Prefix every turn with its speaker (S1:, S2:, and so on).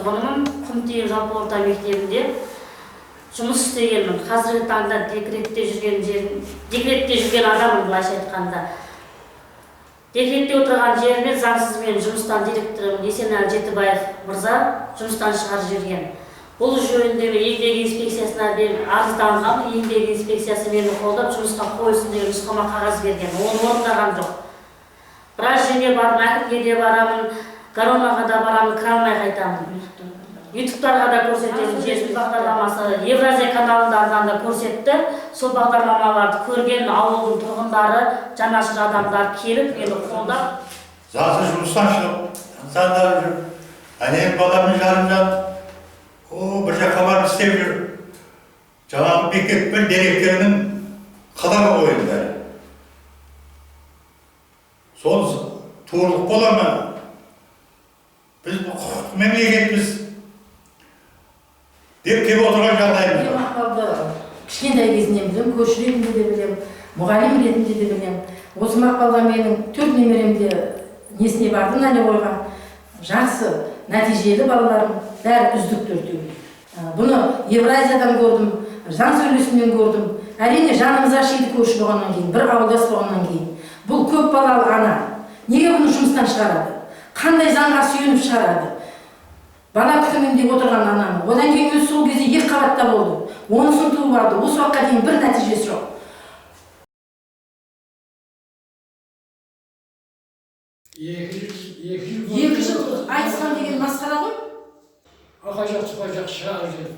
S1: тұрғынымын. Құмтиын жалпы орта мектебінде жұмыс істегенмін. Қазіргі таңда декретте жүрген адаммын, былайша айтқанда. Декретте отырған жеріме заңсызбен жұмыстан директорым Есенәлі Жетібаев мырза жұмыстан шығарып жіберген. Бұл жөнінде еңбек инспекциясына арызданғам, еңбек инспекциясы мені қолдап жұмысқа қойсын деген нұсқама қағаз берген. Оны орындаған жоқ. Біраз жерге барып, әкімге де барамын, Гаронаға да барамын, кіре алмай қайтамын. Ютубтарға да көрсетемін, жеті бағдарламасы Евразия каналындарынан да көрсетті. Сол бағдарламаларды көрген ауылдың тұрғындары, жанашыр адамдар келіп, мені қолдап.
S2: Заңсыз жұмыстан шығып, insanlar жүр. Әнем баламын жарым жан. Bir жаққа барып істеп жүр. Жаңағы бекет пен деректерінің қадағалап қойыңдар. Сол туырлық бола ма? Біз құқықты мемлекетпіз деп келіп отырған жағдайымыз.
S3: Мен Мақпалды кішкентай кезінен білем, көрші ретінде де білем, мұғалім ретінде де білем. Осы Мақпалға менің 4 немеремде несіне барды, Налевойға. Жақсы, нәтижелі балаларым, бәрі үздік төртеу. Бұны Евразиядан көрдім, жан сөйлесімнен көрдім. Әрине жанымыз ашиды көрші болғаннан кейін, бір ауылдас болғаннан кейін. Бұл көп балалы ана. Неге бұны жұмыстан шығарады? Қандай заңға сүйеніп шығарады? Бала күтімінде отырған ананы. Одан кейін өзі сол кезде 2 қабатта болды. Онысын туып алды. Осы уақытқа дейін бір нәтижесі жоқ.
S4: 2 жыл
S3: айтысқан деген масқара ғой.
S4: Ақай жоқ, сұпай жоқ шығарып жүр.